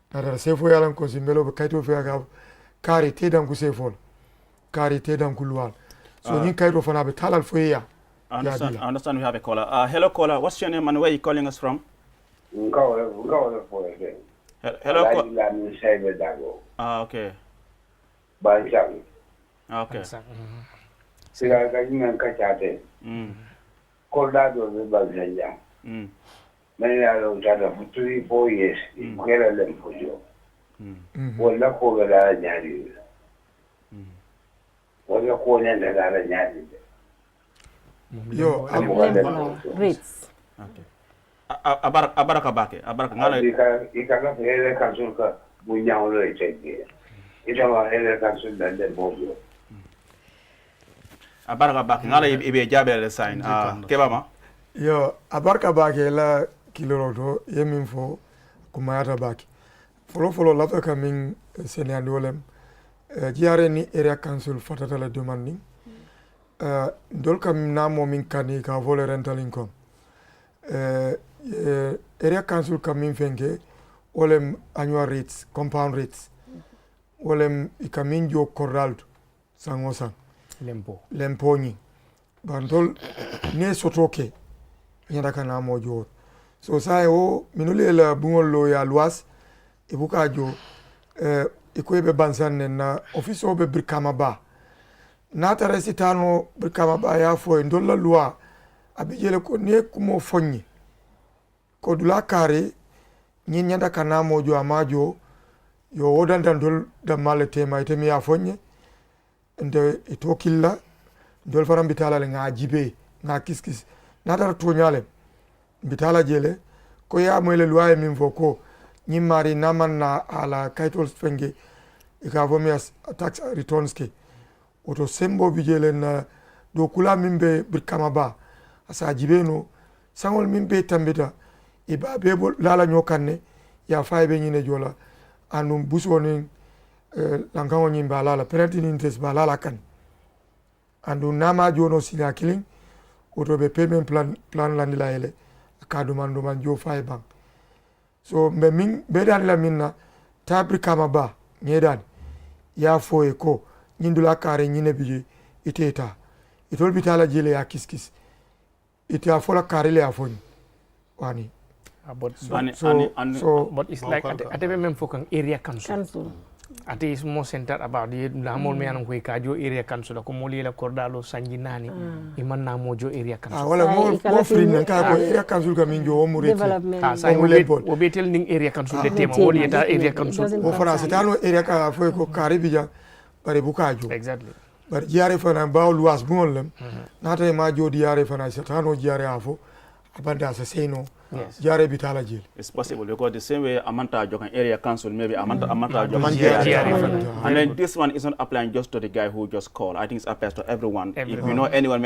tara sefo yalan consimbelo be kayto fe ga kari tedan ku sefo kari tedan ku lual so ni kayto fana be talal fo ya
I understand we have a caller. Hello caller, what's your name and where are you calling us from?
Hello
Okay.
Bansang.
Okay.
Sila kanya kachate. Koldado de Bansang. Manila jada for 3-4 years. Kwela lempojo. Wala ko gala nyari. Wala ko nyanda gala nyari.
Yo, rates.
Okay. Abaraka bake. Abaraka ngala.
Ikaka hele kansulka munyaulo echeke. Itawa hele kansul dande bojo.
Abaraka bake ngala ibe jabele sign. Kebama.
Yo, abaraka bake la kiloroto yemin fo kumayata bake. Follow lafa coming seniandolem. Jiare ni area council fatata la demanding. Dol kam namo min kani ka vole rental income area council kam min fenke wolem annual rates compound rates wolem ikamin jo korralto sangosan lempo ni bandol ne sotoke nyanda kana mo jo so sai o minule la bungol lo ya luas ibuka jo ikoybe bansan na office obe brikama ba nata resitano brikama ba ya fo ndolla loi abijele ko ne kumo fonyi ko dula kare nyanda kana mojo amajo yo wodanda ndol da malete mayte mi ya fonye nde itokilla ndol faram bitala le nga jibe nga kiskis nata to nyale bitala jele ko ya moyle loi min foko nyimari naman na ala kaytol fenge ikavomias tax returns ke oto sembo bijele na do kula mimbe brikama ba asa jibeno sangol mimbe tambita iba bebo lala nyokanne ya faybe nyine jola anum busoni langawo nyimba lala penalty interest ba lala kan andu nama jono sina killing oto be payment plan landila ele akadu mando man jo fay bank so be min be dan la minna ta brikama ba nyedan ya foye ko nyindula kare nyine bije iteta itol bitala jele ya kiskis ita fola kare le afoni wani
but it's
oh,
like at the moment for area council at is more centered about the lamol me anan ko kajo area council ko moli la kordalo sanjinani iman na mojo area council
wala mo free nan ka ko area council ka min jo mo reti
sa o betel ning area council de tema woli eta area council
o fara setano area ka fo ko kare bija bare bukajo
exactly
bar jiare fana baw luwas bonlem nata ma jodi yare fana setano jiare afo abanda sa seno jiare bitala jil
it's possible because the same way amanta jokan area council maybe amanta jokan and then this one is not applying just to the guy who just called. I think it applies to everyone. If you know anyone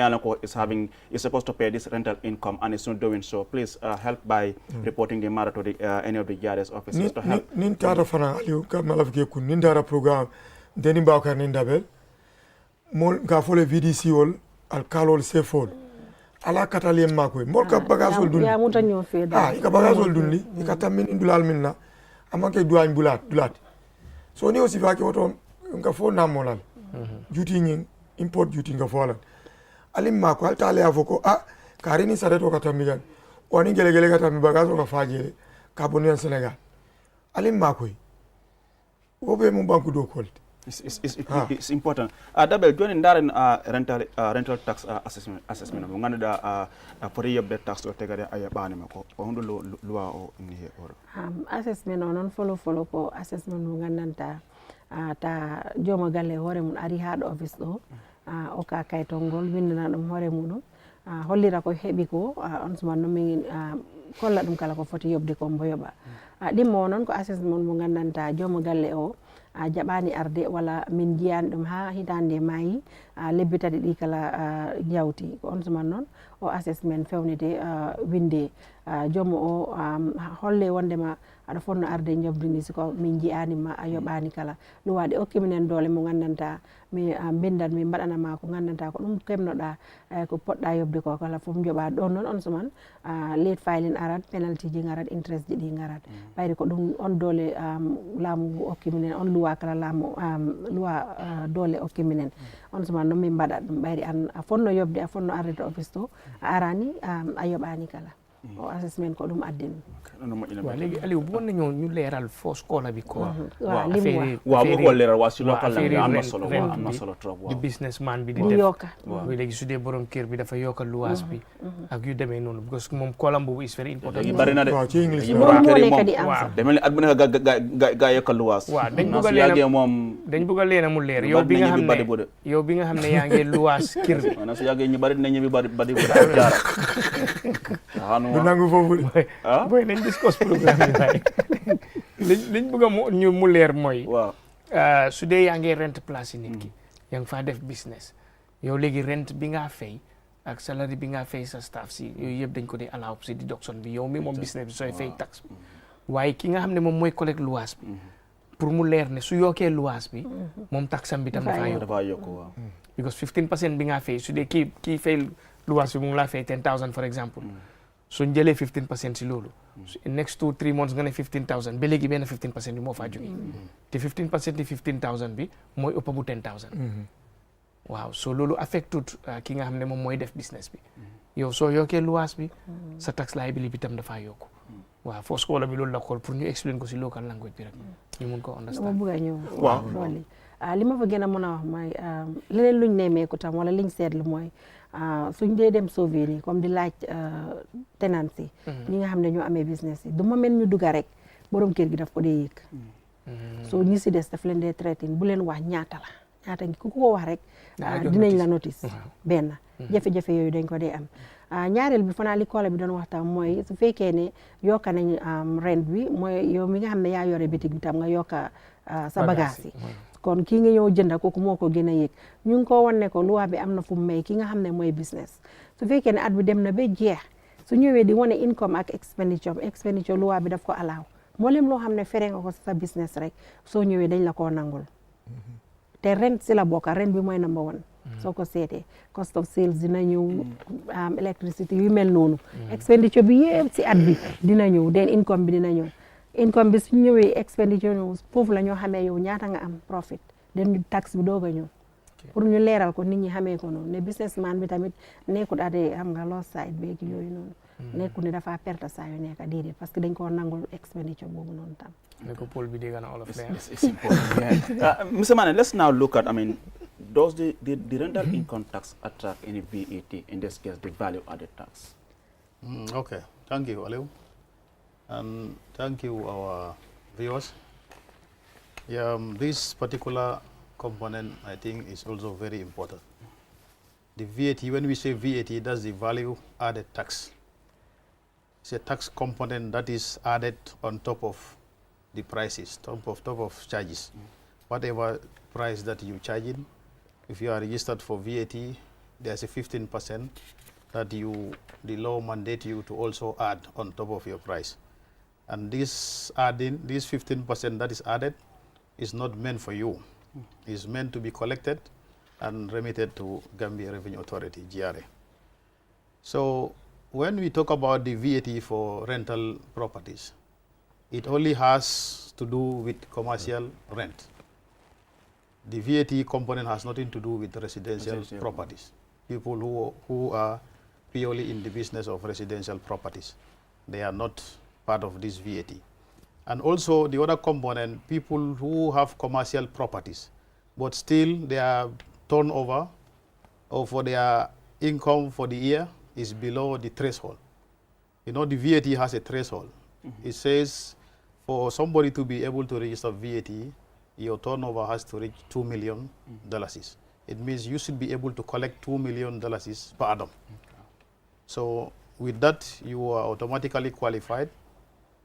is supposed to pay this rental income and is not doing so, please help by reporting the matter to the any of the GRS officers to help.
Nin tara fana aliu ka malafike kun nin dara program deni bawka nin dabel mol ga fole VDC wol al kalol sefol ala katali makoy mol ka bagasol dun
ya muta ñoo fe da
ika bagasol dun li ika tamin indulal minna amake duañ bulat so ni aussi fa ke woto nga fo namolal juti ñing import duty nga folan alim ma ko altale afoko karini sareto katamigan wani gele katami bagazo ka fajele kabonian Senegal alim ma koy wobe mo banku do kolte
it's important double joni ndaren rental tax assessment mo ganduɗa poti yebde tax o tegade a yaɓanima ko honɗo loi o inni he oro
assessment o noon follow ko assessment mo gandanta ta jooma galle hoore mum ari ha ɗo office ɗo o ka kaytol ngol windana ɗum hoore muɗum hollira ko heeɓi ko on suman noon min kolla ɗum kala ko foti yobde ko mbo yoɓa ɗimmo o noon ko assessment mo gandanta jooma galle o jaɓani arde walla min jiyani ɗum ha hitande maayi lebbi tati ɗi kala jawti ko on suman noon o assessment fewnide winde jommo o holle wondema aɗa fonno arde jobdini siko min jiyanima a yoɓani kala luwaɗe okkiminen doole mo gandanta mi bindan mi mbaɗanama ko gandanta ko ɗum kemnoɗa ko poɗɗa yobde ko kala foof joɓa ɗon noon on suman late filing arat penalty ji garat interest ji ɗi garat ɓayri ko ɗum on doole laamu ngu okkiminen on luwa kala laamu luwa doole okkiminen on suman noon min mbaɗat ɗum ɓayri an a fonno yobde a fonno arde to office to a arani a yoɓani kala o assessment ko ɗum addin
waaw léegi Aliou bu nañoo ñu leeral foo scolaire bi ko
waaw lim
waaw bu ko leeral waa si local la am na solo trop
di businessman bi di
di
def
yokka
léegi su dee borom kër bi dafa yokka luwaas bi ak yu demee noonu parce que moom koolam boobu is very important
léegi bari na de
waaw ci English
dañuy
loolu
borom
moo
kër yi
nekk
moom
di answer
demel ni at bu nekk gaa yokkal luwaas
waaw dañ
na
bëgg a
su
leena
yàggee moom
dañ bëgg a leena mu leer
ñu
yow
bari
bi nga
nañu
xam
badi
ne
bu de
yow bi nga xam ne yaa ngi luwaas kër bi
na su yàggee ñu bari dinañ ñëbi badi bu de jaara
du nangu foofu de
boy nañ discuss programme bi waaye liñ bëgg a mu leer mooy
waaw
su dee yaa ngi rent place yi nit ki yaa ngi faa def business yow léegi rent bi nga fay ak salary bi nga fay sa staff si yooyu yëpp dañ ko di allow si deduction bi yow mi moom business bi sooy fay tax bi waaye ki nga xam ne moom mooy collecte luwaas bi pour mu leer ne su yokkee luwaas bi moom taxam bi tam
dafa yokk waaw
because 15% bi nga fay su dee kii fay luwaas bi mu ngi laa fay 10,000 for example suñ jëlee 15% si loolu next 2-3 months nga ne 15,000 ba léegi benn 15% bi moo faa jógee te 15% yi 15,000 bi mooy ëpp bu 10,000 waaw so loolu affectut ki nga xam ne moom mooy def business bi yow soo yokkee luwaas bi sa tax liability bi tam dafaa yokku waaw foo scolaire bi loolu la xool pour ñu explain ko si local language bi rek ñu mun ko
dama
understand
bëgg a ñëw
waaw
loolu li ma fa gën a mën a wax mooy leneen luñ nemmeeku tam wala liñ seetlu mooy suñ dee dem sauver nii comme di laaj tenants yi ñi nga xam ne ñoo amee business yi du ma mel ñu dugga rek borom kër gi daf ko dee yëg soo ñi si des daf leen dee traité bu leen wax ñaata la ñaata ku ko wax rek dinañ la notice benn jafe-jafe yooyu dañ ko dee am ñaareel bi fanaa li koola bi doon waxtaan mooy su fekkee ne yokka nañ rent bi mooy yow mi nga xam ne yaa yore bitig bi tam nga yokka sa bagage yi kon kii nga ñëw jënda kooku moo ko gën a yëg ñu ngi ko wan ne ko loi bi am na fu mu may ki nga xam ne mooy business su fekkee ne at bi dem na ba jeex su ñëwee di wane income ak expenditure loi bi daf ko alaaw mboolem loo xam ne fere nga ko sa business rek soo ñëwee dañ la koo nangul te rent si la bokka rent bi mooy number one soo ko seetee cost of sales dina ñëw electricity yu mel noonu expenditure bi yëpp si at bi dina ñëw den income bi dina ñëw income bi su ñëwee expenditure ñëw foofu la ñoo xamee yow ñaata nga am profit den tax bi doog a ñëw pour ñu leeral ko nit ñi xamee ko noonu ne businessman bi tamit nekkul ade xam nga loss side beeg yooyu noonu nekkul ne dafa perte saa yu nekk déedéet parce que dañ ko nangul expenditure boobu noonu tam
ne ko Paul bi dégg na all of them.
It's important. Mr. Mane, let's now look at, does the rental income tax attract any VAT, in this case, the value added tax?
Okay, thank you, Aliu. And thank you, our viewers. This particular component, I think, is also very important. The VAT, when we say VAT, that's the value added tax. It's a tax component that is added on top of the prices, top of charges. Whatever price that you charge in, if you are registered for VAT, there's a 15% that the law mandate you to also add on top of your price. And this 15% that is added is not meant for you. It's meant to be collected and remitted to Gambia Revenue Authority, GRA. So when we talk about the VAT for rental properties, it only has to do with commercial rent. The VAT component has nothing to do with residential properties. People who are purely in the business of residential properties, they are not part of this VAT. And also the other component, people who have commercial properties, but still their turnover or for their income for the year is below the threshold. You know, the VAT has a threshold. It says for somebody to be able to register VAT, your turnover has to reach $2 million. It means you should be able to collect $2 million per annum. So with that, you are automatically qualified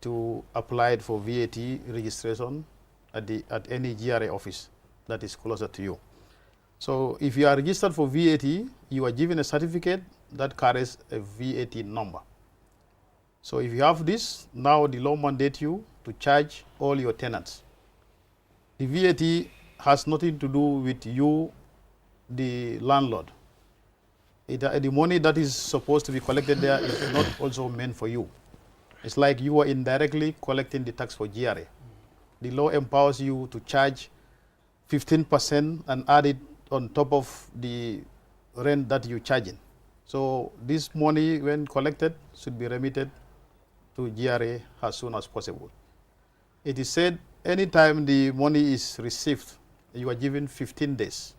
to apply for VAT registration at any GRA office that is closer to you. So if you are registered for VAT, you are given a certificate that carries a VAT number. So if you have this, now the law mandates you to charge all your tenants. The VAT has nothing to do with you, the landlord. The money that is supposed to be collected there is not also meant for you. It's like you are indirectly collecting the tax for GRA. The law empowers you to charge 15% and add it on top of the rent that you're charging. So this money, when collected, should be remitted to GRA as soon as possible. It is said anytime the money is received, you are given 15 days.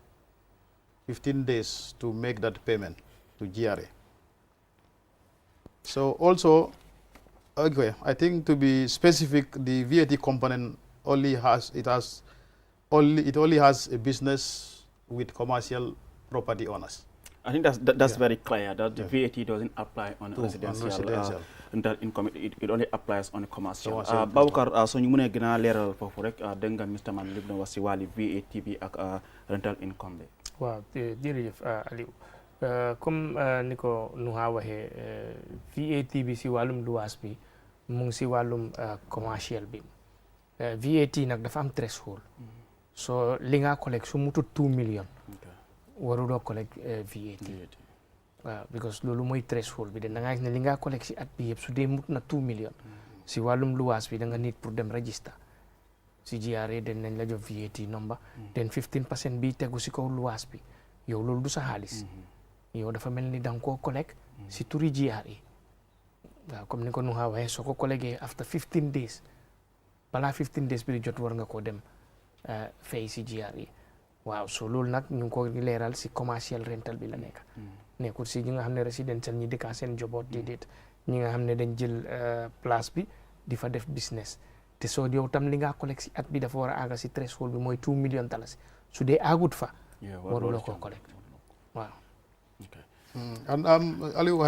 15 days to make that payment to GRA. So also, okay, I think to be specific, the VAT component only has a business with commercial property owners.
I think that's very clear that the VAT doesn't apply on residential income. It only applies on commercial. Baboucar, so ñu mëne gëna léral fofu rek denga Mr. Man li wax ci wali VAT bi ak rental income bi.
Waaw, jërëjëf Aliou. Comme niko Nuha waxe VAT bi ci walum luwas bi mu ngi ci walum commercial bi. VAT nak dafa am threshold. So li nga collect su mutu 2 million. Waruloo collect VAT. Because loolu mooy threshold bi de da nga gis ne li nga collect si at bi yëpp su dee mut na 2 million si wàllum luwaas bi da nga nit pour dem register si GRA den nañ la jox VAT number den 15% bi tegu si kaw luwaas bi yow loolu du sa xaalis yow dafa mel ni da nga koo collect si turi GRA waaw comme ni ko nu nga waxee soo ko collectee after 15 days balaa 15 days bi di jot war nga koo dem fay si GRA. Waaw, so loolu nag ñu ngi ko leeral si commercial rental bi la nekk. Nekkul si ñi nga xam ne residential ñi dëkkaa seen joboot déedéet ñi nga xam ne dañ jël place bi di fa def business te soo yow tam li nga collect si at bi dafa war a àgga si threshold bi mooy $2 million su dee àggut fa waruloo koo collect. Waaw.
And Aliou,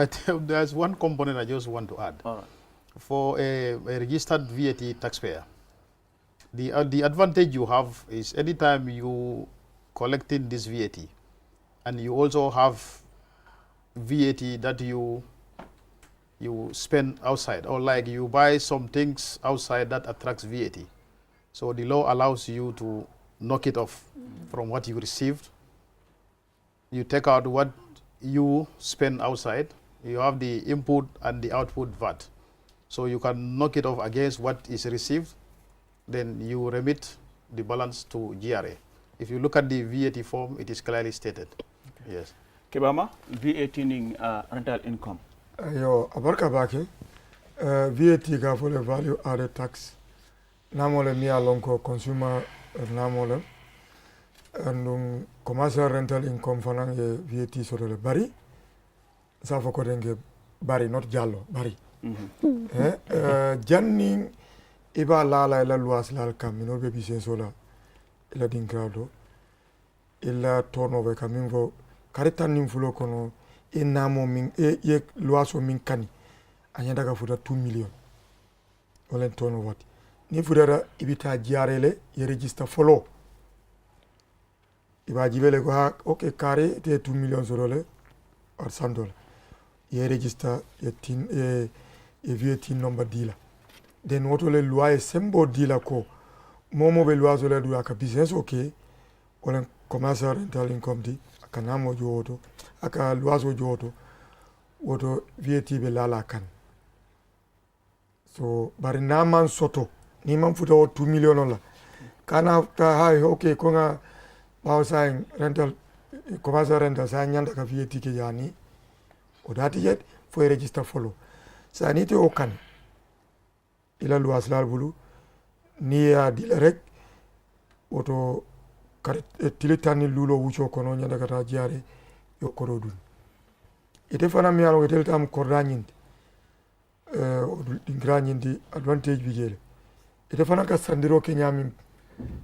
there's one component I just want to add. For a registered VAT taxpayer, the advantage you have is anytime you collecting this VAT and you also have VAT that you spend outside, or like you buy some things outside that attracts VAT. So the law allows you to knock it off from what you received. You take out what you spend outside. You have the input and the output VAT. So you can knock it off against what is received. Then you remit the balance to GRA. If you look at the VAT form, it is clearly stated. Okay. Yes.
Kebama, VAT in rental income.
Yo, abarka bake. VAT ga for the value added tax. Namole mi alonko consumer namole. And commercial rental income fanang VAT so le bari. Sa foko denge bari, not jallo, bari. Janning iba lala ila luas lal kam minor be bisenso la ila dingrado ila turnover kamin vo karita nim fulo kono inamo min ye luaso min kani anyanda ka futa 2 million wala turnover ni futa ibita jiarele ye register follow iba jibele ko ha okay kare te 2 million sorole or $100 ye register ye tin e VAT number dealer. Den woto le loi sembo dila ko momo be loi le du aka business okay wala commercial rental income di aka namo joto aka loi joto woto VAT be lala kan so bari naman soto ni man futa o 2 million la kana ta hay okay ko nga ɓawo sayin rental commence rental sa ñanda ka fiye tike yani o dati jet fo register follow sa ni te o kan ila luwas lal bulu ni ya dila rek oto kare tili tanni lulo wuco kono ñanda kata jiare yo kodo dun ite fana mi alo ite tam korda ñindi o dingra ñindi advantage bi jele ite fana ka sandiro ke ñamin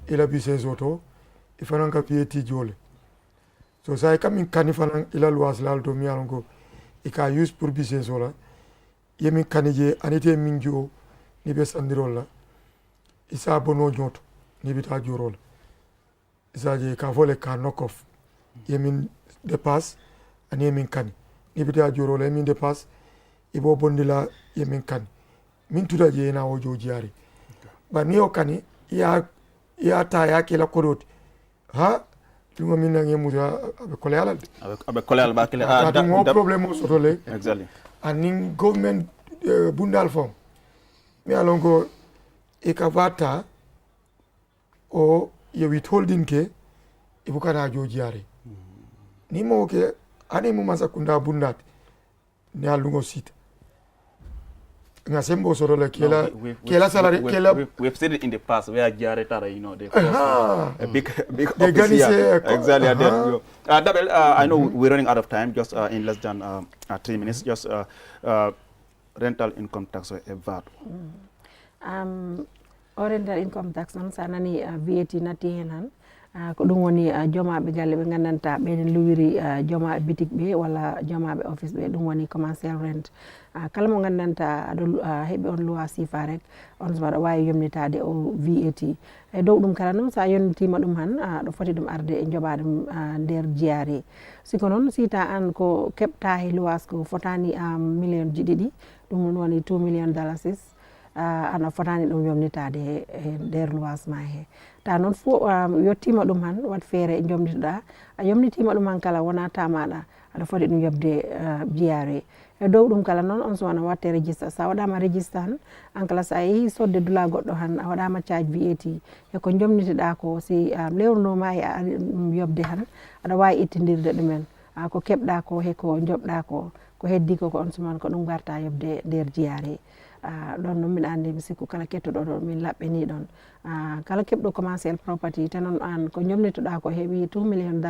ila business oto ifana ka pieti jole so sai kamin kani fana ila luwas lal do mi alo ko ika use pour business ola yemin kanije anite min jo ni be sandiro la isa bono nyoto ni bita jorol isa je ka fole ka knock off yemin dépasse ani yemin kani ni bita jorol yemin dépasse ibo bondila yemin kani min tuda je na wojo jiari ba ni o kani ya ta ya kila kodoti ha lungo min ngi musa abe koleal
abe koleal ba kile
da problème so tole
exactly
anin government bundal form mi alongo e kavata o ye withholding ke ibukana jojiare ni mo ke ani mu masa kunda bundat ni alungo sit nga sembo soro le kela salary kela
we've said it in the past where jare tara they a big
office here.
Exactly. Double, I know we're running out of time, just in less than 3 minutes. Just rental income tax or VAT.
Rental income tax non sanani VAT nati henan ko ɗum woni jomaɓe galle ɓe gandanta ɓeɗen luwiri jomaɓe bitik ɓe walla jomaɓe office ɓe ɗum woni commercial rent kala mo gandanta aɗo heeɓi on loi sifa rek on suma aɗa wawi yomnitade o VAT e dow ɗum kala noon sa yonnitima ɗum han aɗa foti ɗum arde e joɓa ɗum nder jiyare siko noon sita an ko keɓta he lois ko fotani million ji ɗiɗi ɗum woni $2 million ana fotani ɗum yomnitade e nder lois ma he ta noon fo yettima ɗum han wat feere jomnitoɗa a yomnitima ɗum han kala wona tamaɗa aɗa foti ɗum yobde jiyare e dow ɗum kala noon on sowona watte registre sa waɗama registre han an kala sa yeehi sodde dula goɗɗo han a waɗama charge VAT e ko jomnitoɗa ko si lewnoma e a ɗum yobde han aɗa wawi ittidirde ɗumen ko keɓɗa ko heko jobɗa ko heddi ko on suman ko ɗum garta yobde nder jiyare ɗon noon min andi mi sikku kala kettoɗo ɗo min laɓɓeni ɗon kala keɓɗo commercial property tanon an ko jomnitoɗa ko heeɓi $2 million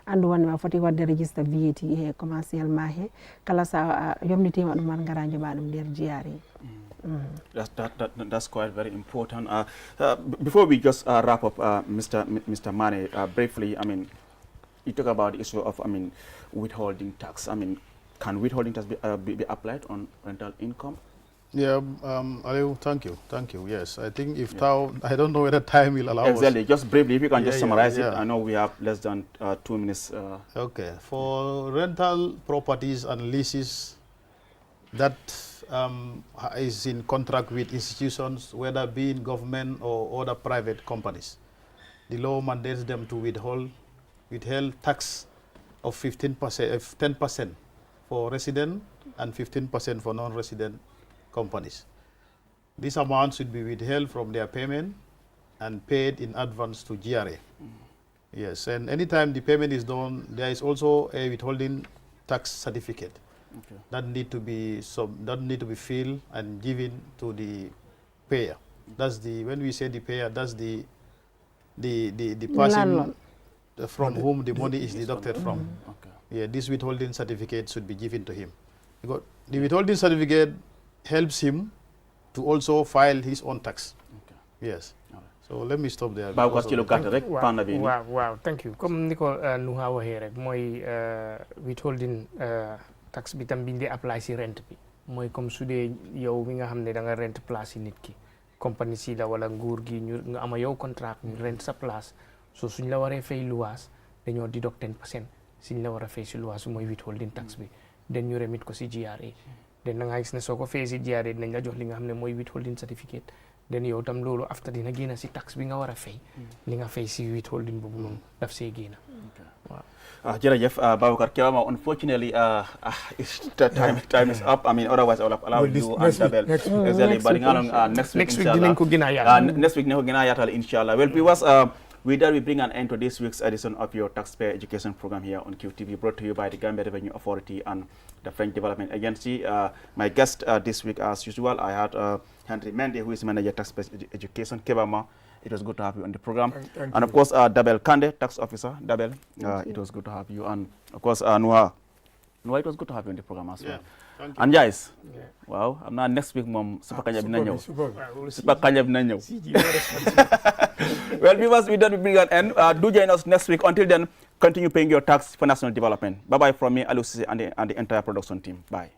andu wonde ma foti wadde registre VAT e commercial ma he kala sa yomnitima ɗum man gara joɓa ɗum nder jiyare.
That's quite very important. Before we just wrap up, Mr. Mane, briefly, I mean, you talk about the issue of, withholding tax. Can withholding tax be applied on rental income?
Yeah, Aliu, thank you. Yes, I think if I don't know whether time will allow us.
Exactly, just briefly, if you can just summarize it. I know we have less than 2 minutes.
Okay, for rental properties and leases that is in contract with institutions, whether being government or other private companies, the law mandates them to withhold tax of 10% for resident and 15% for non-resident companies. This amount should be withheld from their payment and paid in advance to GRA. Yes, and anytime the payment is done, there is also a withholding tax certificate that need to be filled and given to the payer. That's when we say the payer, that's the person from whom the money is deducted from. Yeah, this withholding certificate should be given to him. Because the withholding certificate helps him to also file his own tax. Yes. So let me stop there.
Wow,
thank you. Comme niko nuha waxe rek moy withholding tax bi tam bindé apply ci rent bi. Moy comme soudé yow mi nga xamné da nga rent place nit ki. Compagnie si la wala nguur gi ñu nga ama yow contract ñu rent sa place. So suñ la waré fay luwas dañoo deduct 10%. Suñ la wara fay ci luwas moy withholding tax bi. Den ñu remit ko ci GRA. Den nga gis ne soko fay ci GRA dañ la jox li nga xamné moy withholding certificate. Den yow tam lolu after dina génn ci tax bi nga wara fay. Li nga fay ci withholding bobu non daf see génn.
Jërëjëf Baboucarr Kewama, unfortunately time is up. I mean, otherwise I would have allowed you and Dabel. Exactly, but next week
dinañ ko gëna yaatal.
Next week dinañ ko gëna yaatal inshallah. Well, we was With that, we bring an end to this week's edition of your taxpayer education program here on QTV, brought to you by the Gambia Revenue Authority and the French Development Agency. My guest this week, as usual, I had Henry Mendy, who is Manager Taxpayer Education, Kebama. It was good to have you on the program.
Thank
and
you.
of course, Dabel Kande, Tax Officer. Dabel, it was good to have you. And of course, Noah, it was good to have you on the program as well.
Thank you.
And guys,
Yeah.
wow, I'm not next week, Mom. Super Kanya Binanyo.
Super.
Super Kanya Binanyo. Well, viewers, we don't bring an end. Do join us next week. Until then, continue paying your tax for national development. Bye-bye from me, Alusi, and the entire production team. Bye.